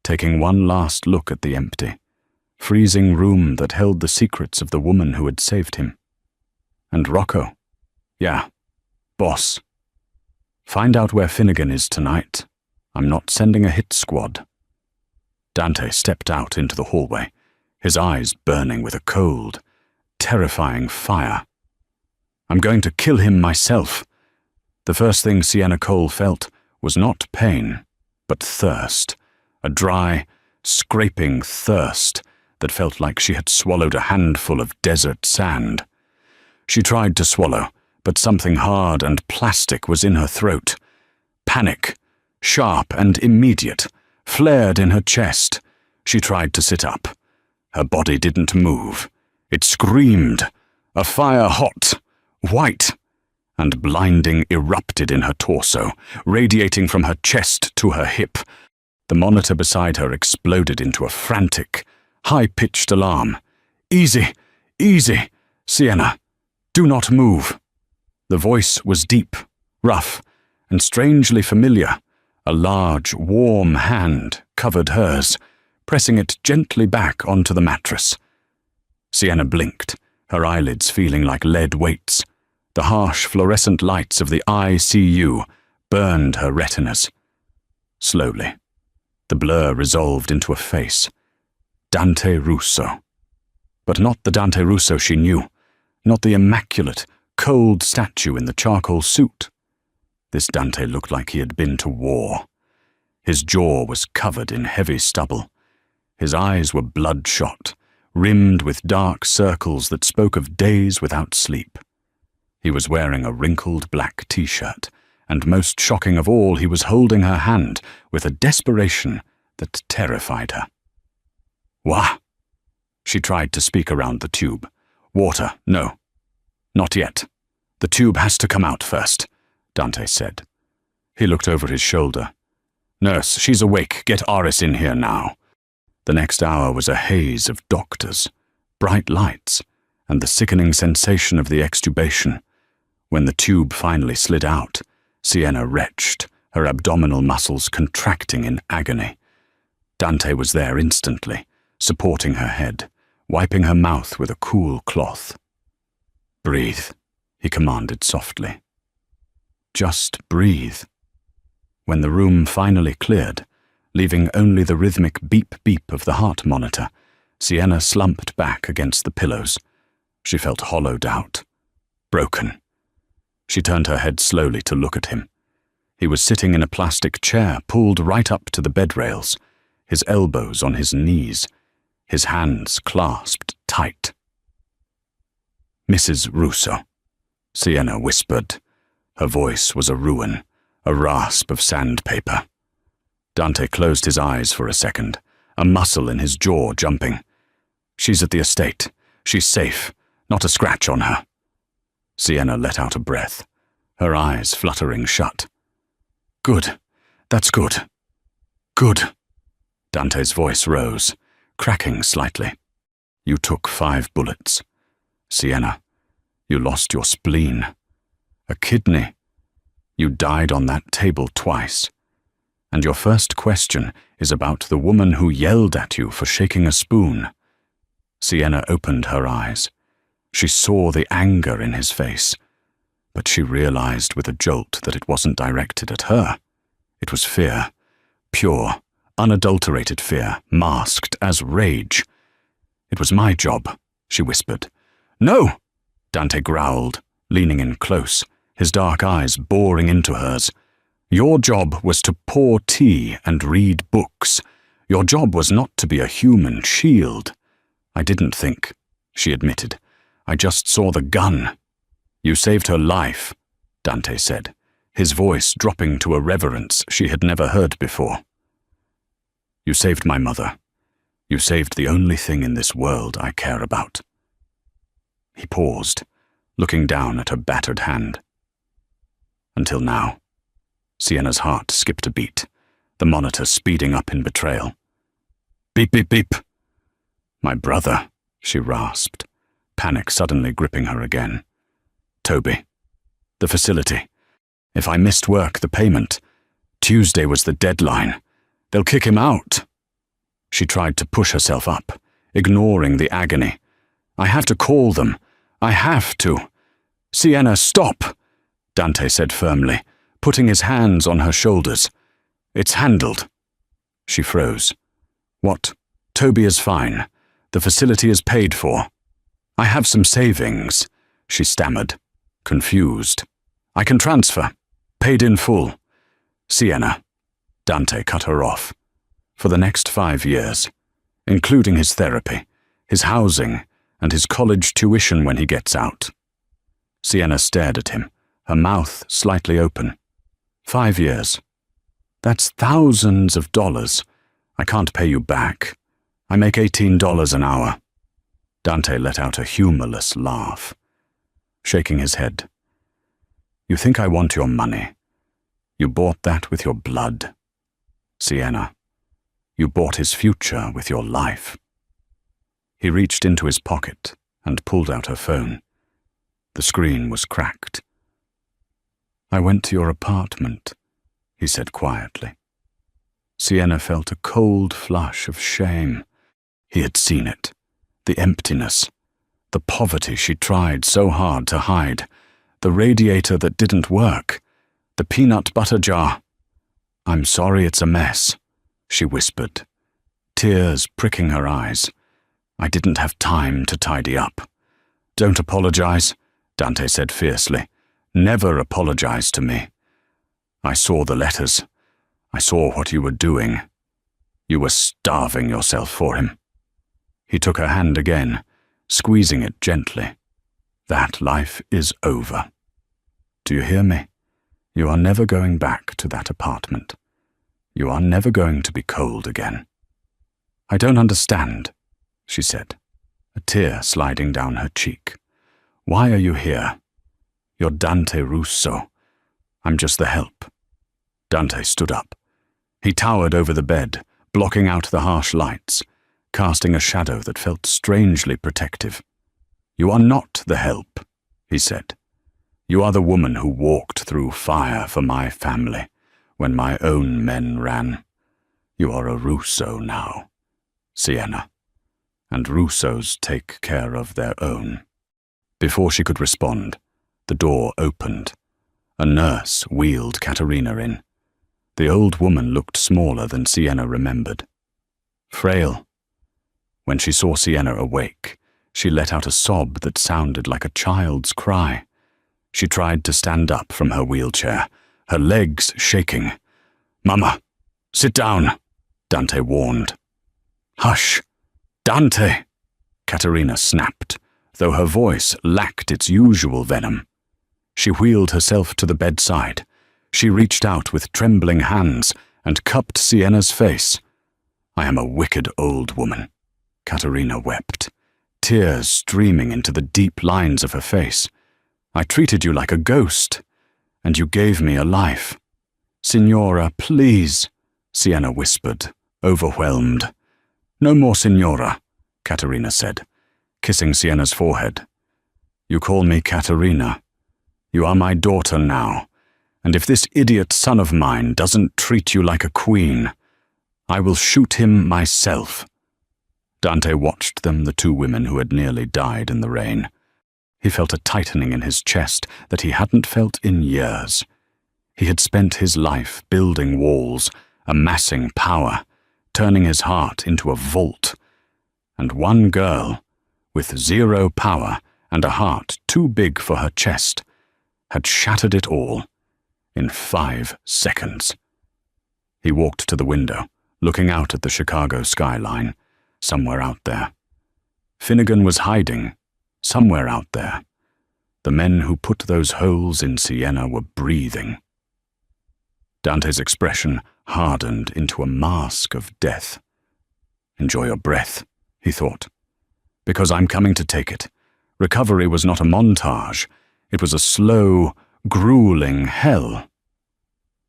taking one last look at the empty, freezing room that held the secrets of the woman who had saved him. And Rocco. "Yeah, boss. Find out where Finnegan is tonight. I'm not sending a hit squad." Dante stepped out into the hallway, his eyes burning with a cold, terrifying fire. "I'm going to kill him myself." The first thing Sienna Cole felt was not pain, but thirst, a dry, scraping thirst that felt like she had swallowed a handful of desert sand. She tried to swallow, but something hard and plastic was in her throat. Panic, sharp and immediate, flared in her chest. She tried to sit up. Her body didn't move. It screamed. A fire hot, white, and blinding erupted in her torso, radiating from her chest to her hip. The monitor beside her exploded into a frantic, high-pitched alarm. "Easy, easy, Sienna. Do not move." The voice was deep, rough, and strangely familiar. A large, warm hand covered hers, pressing it gently back onto the mattress. Sienna blinked, her eyelids feeling like lead weights. The harsh fluorescent lights of the ICU burned her retinas. Slowly, the blur resolved into a face, Dante Russo. But not the Dante Russo she knew, not the immaculate, cold statue in the charcoal suit. This Dante looked like he had been to war. His jaw was covered in heavy stubble. His eyes were bloodshot, rimmed with dark circles that spoke of days without sleep. He was wearing a wrinkled black t-shirt, and most shocking of all, he was holding her hand with a desperation that terrified her. "Wah!" She tried to speak around the tube. "Water, no. Not yet. The tube has to come out first," Dante said. He looked over his shoulder. "Nurse, she's awake. Get Aris in here now." The next hour was a haze of doctors, bright lights, and the sickening sensation of the extubation. When the tube finally slid out, Sienna retched, her abdominal muscles contracting in agony. Dante was there instantly, supporting her head, wiping her mouth with a cool cloth. "Breathe," he commanded softly. Just breathe. When the room finally cleared, leaving only the rhythmic beep-beep of the heart monitor, Sienna slumped back against the pillows. She felt hollowed out, broken. She turned her head slowly to look at him. He was sitting in a plastic chair pulled right up to the bed rails, his elbows on his knees, his hands clasped tight. "Mrs. Russo," Sienna whispered. Her voice was a ruin, a rasp of sandpaper. Dante closed his eyes for a second, a muscle in his jaw jumping. "She's at the estate. She's safe. Not a scratch on her." Sienna let out a breath, her eyes fluttering shut. "Good. That's good. Good." Dante's voice rose, cracking slightly. "You took 5 bullets. Sienna, you lost your spleen. A kidney. You died on that table twice. And your first question is about the woman who yelled at you for shaking a spoon." Sienna opened her eyes. She saw the anger in his face, but she realized with a jolt that it wasn't directed at her. It was fear, pure, unadulterated fear, masked as rage. "It was my job," she whispered. "No!" Dante growled, leaning in close, his dark eyes boring into hers. "Your job was to pour tea and read books. Your job was not to be a human shield." "I didn't think," she admitted. "I just saw the gun." "You saved her life," Dante said, his voice dropping to a reverence she had never heard before. "You saved my mother. You saved the only thing in this world I care about." He paused, looking down at her battered hand. "Until now." Sienna's heart skipped a beat, the monitor speeding up in betrayal. "Beep, beep, beep." "My brother," she rasped, panic suddenly gripping her again. "Toby. The facility. If I missed work, the payment. Tuesday was the deadline. They'll kick him out." She tried to push herself up, ignoring the agony. "I have to call them. I have to." "Sienna, stop," Dante said firmly, putting his hands on her shoulders. "It's handled." She froze. "What? Toby is fine. The facility is paid for." "I have some savings," she stammered, confused. "I can transfer. Paid in full." "Sienna," Dante cut her off. "For the next 5 years, including his therapy, his housing, and his college tuition when he gets out." Sienna stared at him, her mouth slightly open. 5 years. That's thousands of dollars. I can't pay you back. I make $18 an hour. Dante let out a humorless laugh, shaking his head. "You think I want your money? You bought that with your blood. Sienna, you bought his future with your life." He reached into his pocket and pulled out her phone. The screen was cracked. "I went to your apartment," he said quietly. Sienna felt a cold flush of shame. He had seen it. The emptiness, the poverty she tried so hard to hide, the radiator that didn't work, the peanut butter jar. "I'm sorry it's a mess," she whispered, tears pricking her eyes. I didn't have time to tidy up. Don't apologize, Dante said fiercely. Never apologize to me. I saw the letters. I saw what you were doing. You were starving yourself for him. He took her hand again, squeezing it gently. That life is over. Do you hear me? You are never going back to that apartment. You are never going to be cold again. I don't understand, she said, a tear sliding down her cheek. Why are you here? You're Dante Russo. I'm just the help. Dante stood up. He towered over the bed, blocking out the harsh lights, casting a shadow that felt strangely protective. You are not the help, he said. You are the woman who walked through fire for my family when my own men ran. You are a Russo now, Sienna, and Russos take care of their own. Before she could respond, the door opened. A nurse wheeled Katerina in. The old woman looked smaller than Sienna remembered. Frail. When she saw Sienna awake, she let out a sob that sounded like a child's cry. She tried to stand up from her wheelchair, her legs shaking. Mama, sit down, Dante warned. Hush, Dante, Katerina snapped, though her voice lacked its usual venom. She wheeled herself to the bedside. She reached out with trembling hands and cupped Sienna's face. I am a wicked old woman, Katerina wept, tears streaming into the deep lines of her face. I treated you like a ghost, and you gave me a life. Signora, please, Sienna whispered, overwhelmed. No more Signora, Katerina said, kissing Sienna's forehead. You call me Katerina. You are my daughter now, and if this idiot son of mine doesn't treat you like a queen, I will shoot him myself. Dante watched them, the two women who had nearly died in the rain. He felt a tightening in his chest that he hadn't felt in years. He had spent his life building walls, amassing power, turning his heart into a vault. And one girl, with zero power and a heart too big for her chest, had shattered it all in 5 seconds. He walked to the window, looking out at the Chicago skyline, somewhere out there. Finnegan was hiding, somewhere out there. The men who put those holes in Sienna were breathing. Dante's expression hardened into a mask of death. Enjoy your breath, he thought, because I'm coming to take it. Recovery was not a montage. It was a slow, grueling hell.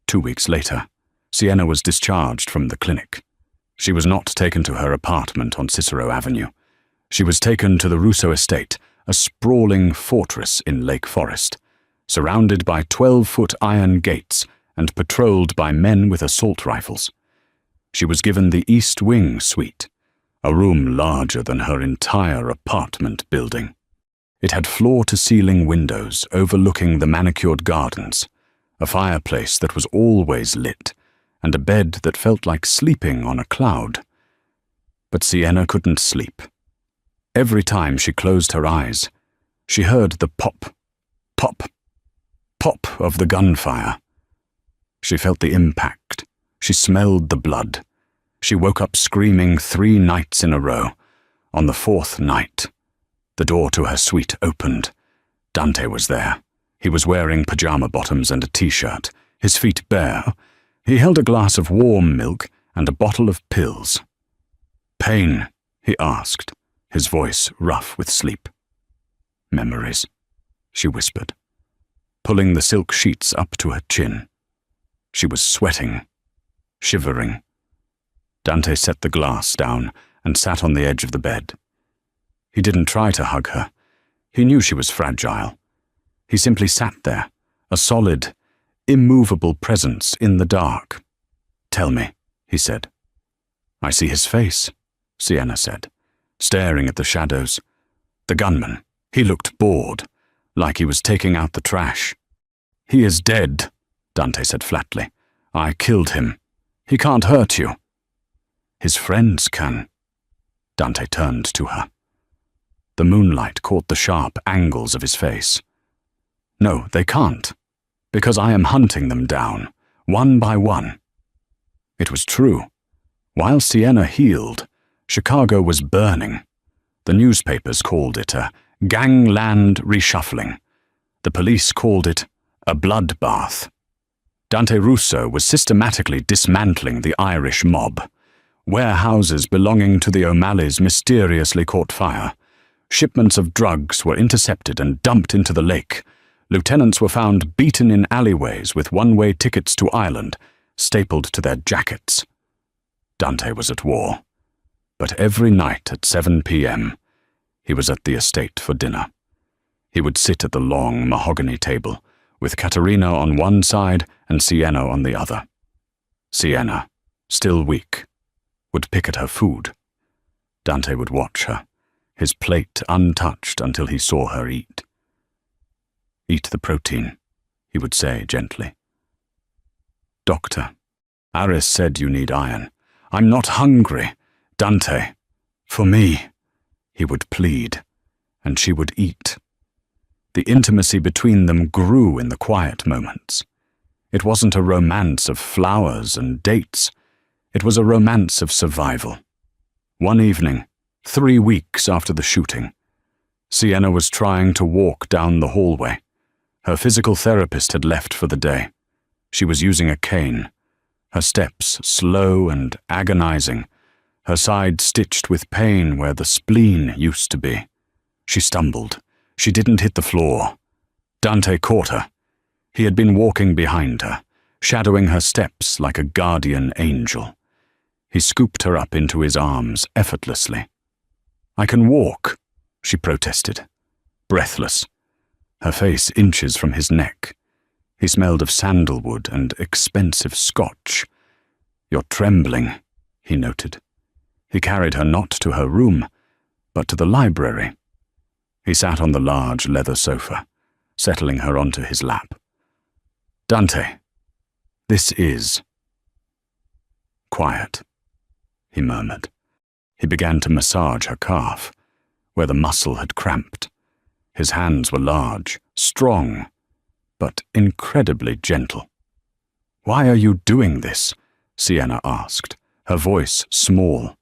2 weeks later, Sienna was discharged from the clinic. She was not taken to her apartment on Cicero Avenue. She was taken to the Russo estate, a sprawling fortress in Lake Forest, surrounded by 12-foot iron gates and patrolled by men with assault rifles. She was given the East Wing suite, a room larger than her entire apartment building. It had floor-to-ceiling windows overlooking the manicured gardens, a fireplace that was always lit, and a bed that felt like sleeping on a cloud. But Sienna couldn't sleep. Every time she closed her eyes, she heard the pop, pop, pop of the gunfire. She felt the impact. She smelled the blood. She woke up screaming 3 nights in a row. On the 4th night, the door to her suite opened. Dante was there. He was wearing pajama bottoms and a t-shirt, his feet bare. He held a glass of warm milk and a bottle of pills. Pain, he asked, his voice rough with sleep. Memories, she whispered, pulling the silk sheets up to her chin. She was sweating, shivering. Dante set the glass down and sat on the edge of the bed. He didn't try to hug her. He knew she was fragile. He simply sat there, a solid, immovable presence in the dark. Tell me, he said. I see his face, Sienna said, staring at the shadows. The gunman, he looked bored, like he was taking out the trash. He is dead, Dante said flatly. I killed him. He can't hurt you. His friends can. Dante turned to her. The moonlight caught the sharp angles of his face. No, they can't, because I am hunting them down, one by one. It was true. While Sienna healed, Chicago was burning. The newspapers called it a gangland reshuffling. The police called it a bloodbath. Dante Russo was systematically dismantling the Irish mob. Warehouses belonging to the O'Malleys mysteriously caught fire. Shipments of drugs were intercepted and dumped into the lake. Lieutenants were found beaten in alleyways with one-way tickets to Ireland, stapled to their jackets. Dante was at war. But every night at 7 p.m., he was at the estate for dinner. He would sit at the long mahogany table, with Caterina on one side and Sienna on the other. Sienna, still weak, would pick at her food. Dante would watch her, his plate untouched until he saw her eat. "Eat the protein," he would say gently. "Doctor, Aris said you need iron. I'm not hungry. Dante, for me," he would plead, and she would eat. The intimacy between them grew in the quiet moments. It wasn't a romance of flowers and dates. It was a romance of survival. One evening, 3 weeks after the shooting, Sienna was trying to walk down the hallway. Her physical therapist had left for the day. She was using a cane, her steps slow and agonizing, her side stitched with pain where the spleen used to be. She stumbled. She didn't hit the floor. Dante caught her. He had been walking behind her, shadowing her steps like a guardian angel. He scooped her up into his arms effortlessly. "I can walk," she protested, breathless, her face inches from his neck. He smelled of sandalwood and expensive scotch. "You're trembling," he noted. He carried her not to her room, but to the library. He sat on the large leather sofa, settling her onto his lap. "Dante, this is quiet," he murmured. He began to massage her calf, where the muscle had cramped. His hands were large, strong, but incredibly gentle. "Why are you doing this?" Sienna asked, her voice small.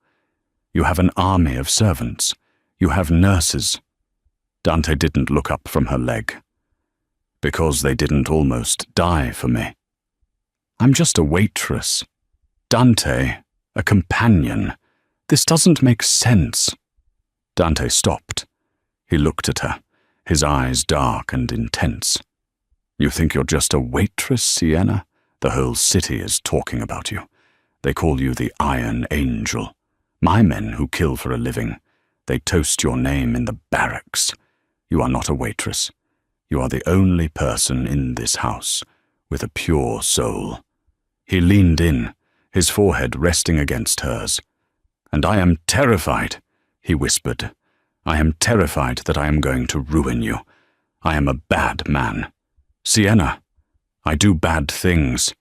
"You have an army of servants. You have nurses." Dante didn't look up from her leg. "Because they didn't almost die for me." "I'm just a waitress." "Dante, a companion. This doesn't make sense." Dante stopped. He looked at her, his eyes dark and intense. "You think you're just a waitress, Sienna? The whole city is talking about you. They call you the Iron Angel. My men who kill for a living, they toast your name in the barracks. You are not a waitress. You are the only person in this house with a pure soul." He leaned in, his forehead resting against hers. "And I am terrified," he whispered. "I am terrified that I am going to ruin you. I am a bad man. Sienna, I do bad things."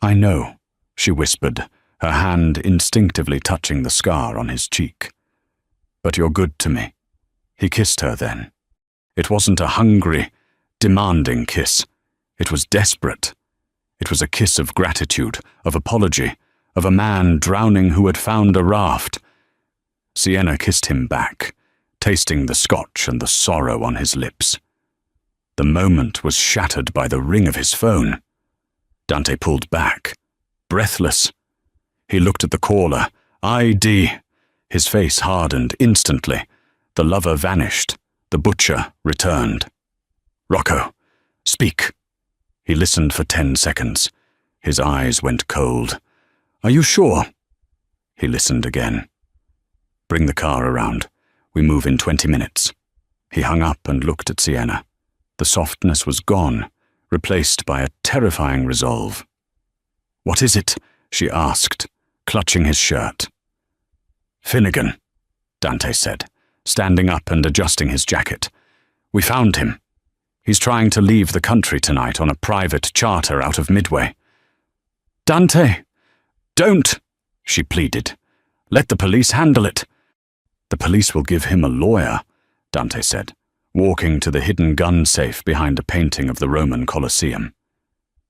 "I know," she whispered, her hand instinctively touching the scar on his cheek. "But you're good to me." He kissed her then. It wasn't a hungry, demanding kiss. It was desperate. It was a kiss of gratitude, of apology, of a man drowning who had found a raft. Sienna kissed him back, tasting the scotch and the sorrow on his lips. The moment was shattered by the ring of his phone. Dante pulled back, breathless. He looked at the caller. ID. His face hardened instantly. The lover vanished. The butcher returned. "Rocco, speak." He listened for 10 seconds. His eyes went cold. "Are you sure?" He listened again. "Bring the car around. We move in 20 minutes. He hung up and looked at Sienna. The softness was gone, replaced by a terrifying resolve. "What is it?" she asked, clutching his shirt. "Finnegan," Dante said, standing up and adjusting his jacket. "We found him. He's trying to leave the country tonight on a private charter out of Midway." "Dante, don't," she pleaded. Let the police handle it." "The police will give him a lawyer," Dante said, walking to the hidden gun safe behind a painting of the Roman Colosseum.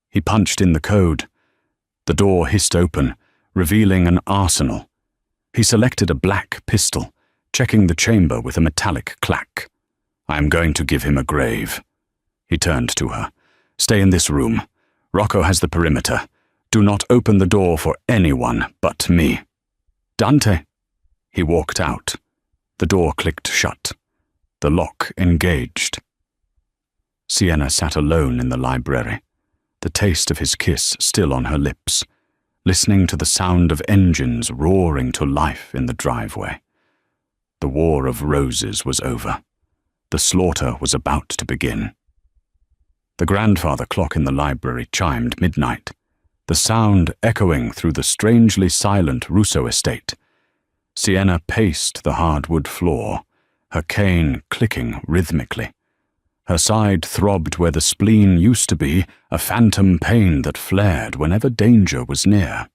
He punched in the code. The door hissed open, revealing an arsenal. He selected a black pistol, checking the chamber with a metallic clack. "I am going to give him a grave." He turned to her. "Stay in this room. Rocco has the perimeter. Do not open the door for anyone but me." "Dante." He walked out. The door clicked shut. The lock engaged. Sienna sat alone in the library, the taste of his kiss still on her lips, listening to the sound of engines roaring to life in the driveway. The war of roses was over. The slaughter was about to begin. The grandfather clock in the library chimed midnight, the sound echoing through the strangely silent Russo estate. Sienna paced the hardwood floor, her cane clicking rhythmically. Her side throbbed where the spleen used to be, a phantom pain that flared whenever danger was near.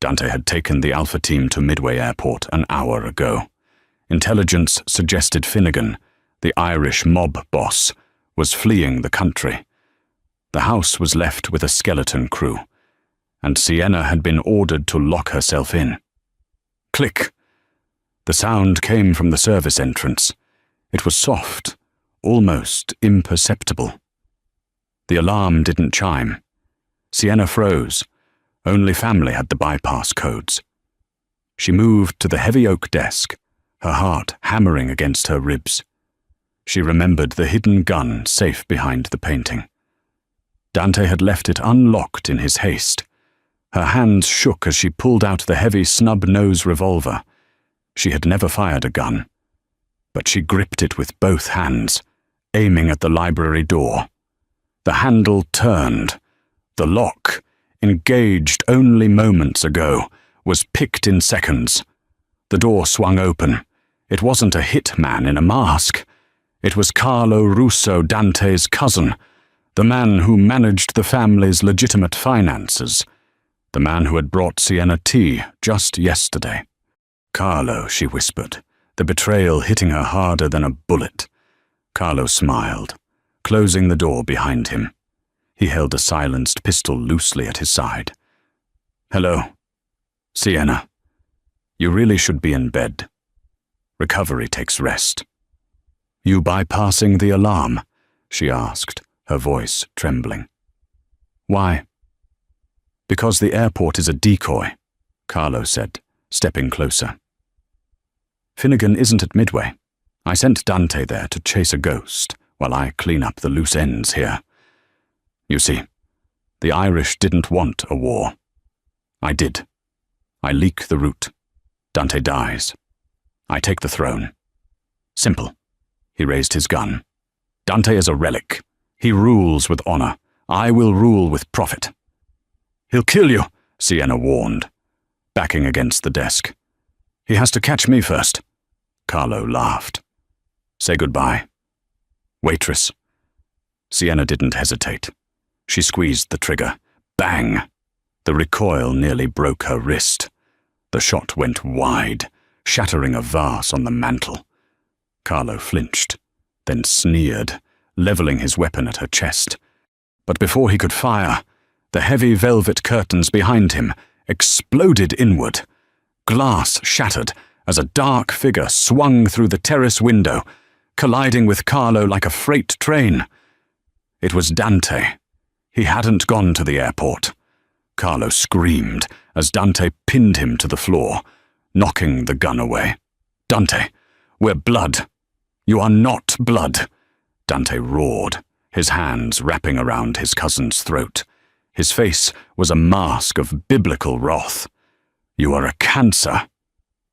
Dante had taken the Alpha team to Midway Airport an hour ago. Intelligence suggested Finnegan, the Irish mob boss, was fleeing the country. The house was left with a skeleton crew, and Sienna had been ordered to lock herself in. Click! The sound came from the service entrance. It was soft, almost imperceptible. The alarm didn't chime. Sienna froze. Only family had the bypass codes. She moved to the heavy oak desk, her heart hammering against her ribs. She remembered the hidden gun safe behind the painting. Dante had left it unlocked in his haste. Her hands shook as she pulled out the heavy snub-nose revolver. She had never fired a gun, but she gripped it with both hands, aiming at the library door. The handle turned. The lock, engaged only moments ago, was picked in seconds. The door swung open. It wasn't a hitman in a mask. It was Carlo Russo, Dante's cousin, the man who managed the family's legitimate finances, the man who had brought Sienna tea just yesterday. "Carlo," she whispered, the betrayal hitting her harder than a bullet. Carlo smiled, closing the door behind him. He held a silenced pistol loosely at his side. "Hello. Sienna. You really should be in bed. Recovery takes rest." "You bypassing the alarm?" she asked, her voice trembling. "Why?" "Because the airport is a decoy," Carlo said, stepping closer. "Finnegan isn't at Midway. I sent Dante there to chase a ghost while I clean up the loose ends here. You see, the Irish didn't want a war. I did. I leak the route. Dante dies. I take the throne. Simple." He raised his gun. "Dante is a relic. He rules with honor. I will rule with profit." "He'll kill you," Sienna warned, backing against the desk. "He has to catch me first." Carlo laughed. "Say goodbye. Waitress." Sienna didn't hesitate. She squeezed the trigger. Bang! The recoil nearly broke her wrist. The shot went wide, shattering a vase on the mantel. Carlo flinched, then sneered, leveling his weapon at her chest. But before he could fire, the heavy velvet curtains behind him exploded inward. Glass shattered as a dark figure swung through the terrace window, colliding with Carlo like a freight train. It was Dante. He hadn't gone to the airport. Carlo screamed as Dante pinned him to the floor, knocking the gun away. "Dante, we're blood. You are not blood," Dante roared, his hands wrapping around his cousin's throat. His face was a mask of biblical wrath. "You are a cancer."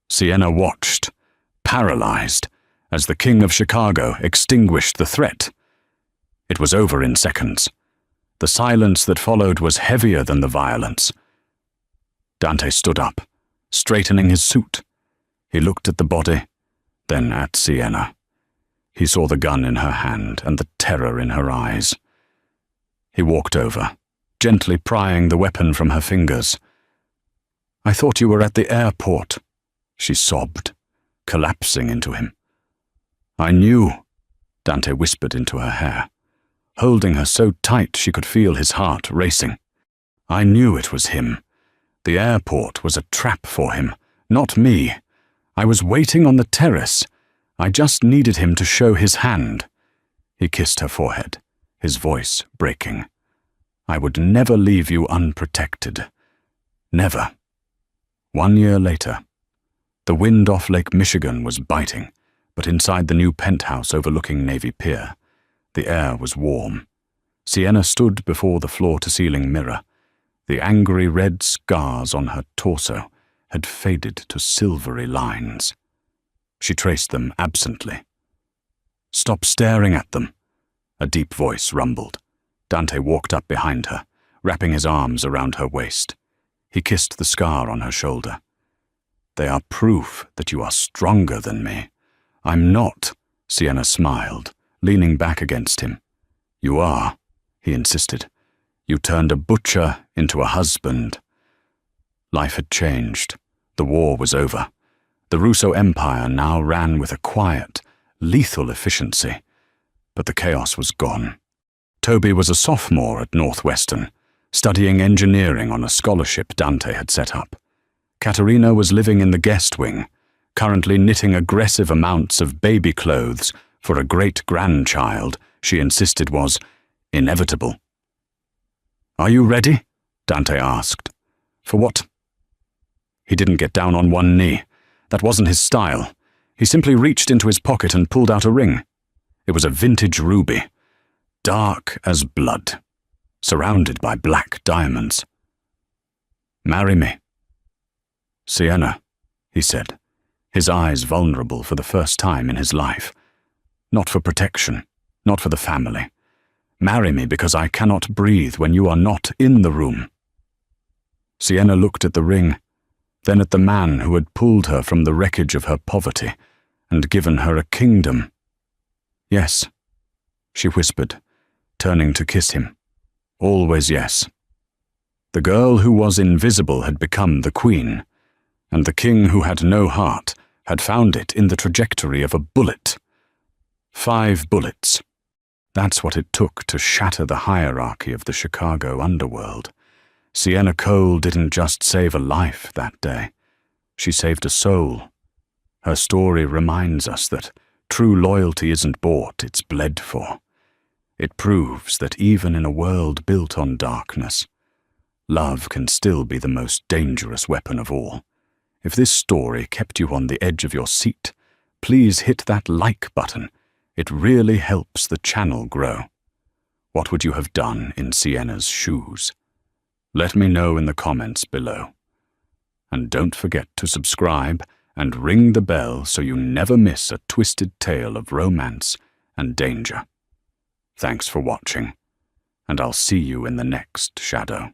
Sienna watched, paralyzed, as the King of Chicago extinguished the threat. It was over in seconds. The silence that followed was heavier than the violence. Dante stood up, straightening his suit. He looked at the body, then at Sienna. He saw the gun in her hand and the terror in her eyes. He walked over, gently prying the weapon from her fingers. "I thought you were at the airport," she sobbed, collapsing into him. "I knew," Dante whispered into her hair, holding her so tight she could feel his heart racing. "I knew it was him. The airport was a trap for him, not me. I was waiting on the terrace. I just needed him to show his hand." He kissed her forehead, his voice breaking. "I would never leave you unprotected. Never." 1 year later, the wind off Lake Michigan was biting, but inside the new penthouse overlooking Navy Pier, the air was warm. Sienna stood before the floor-to-ceiling mirror. The angry red scars on her torso had faded to silvery lines. She traced them absently. "Stop staring at them," a deep voice rumbled. Dante walked up behind her, wrapping his arms around her waist. He kissed the scar on her shoulder. "They are proof that you are stronger than me." "I'm not," Sienna smiled, leaning back against him. "You are," he insisted. "You turned a butcher into a husband." Life had changed. The war was over. The Russo Empire now ran with a quiet, lethal efficiency. But the chaos was gone. Toby was a sophomore at Northwestern, studying engineering on a scholarship Dante had set up. Katerina was living in the guest wing, currently knitting aggressive amounts of baby clothes for a great-grandchild she insisted was inevitable. "Are you ready?" Dante asked. "For what?" He didn't get down on one knee. That wasn't his style. He simply reached into his pocket and pulled out a ring. It was a vintage ruby, dark as blood, surrounded by black diamonds. "Marry me." "Sienna," he said, his eyes vulnerable for the first time in his life. "Not for protection, not for the family. Marry me because I cannot breathe when you are not in the room." Sienna looked at the ring, then at the man who had pulled her from the wreckage of her poverty and given her a kingdom. "Yes," she whispered, turning to kiss him. "Always yes." The girl who was invisible had become the queen, and the king who had no heart had found it in the trajectory of a bullet. 5 bullets. That's what it took to shatter the hierarchy of the Chicago underworld. Sienna Cole didn't just save a life that day. She saved a soul. Her story reminds us that true loyalty isn't bought, it's bled for. It proves that even in a world built on darkness, love can still be the most dangerous weapon of all. If this story kept you on the edge of your seat, please hit that like button. It really helps the channel grow. What would you have done in Sienna's shoes? Let me know in the comments below. And don't forget to subscribe and ring the bell so you never miss a twisted tale of romance and danger. Thanks for watching, and I'll see you in the next shadow.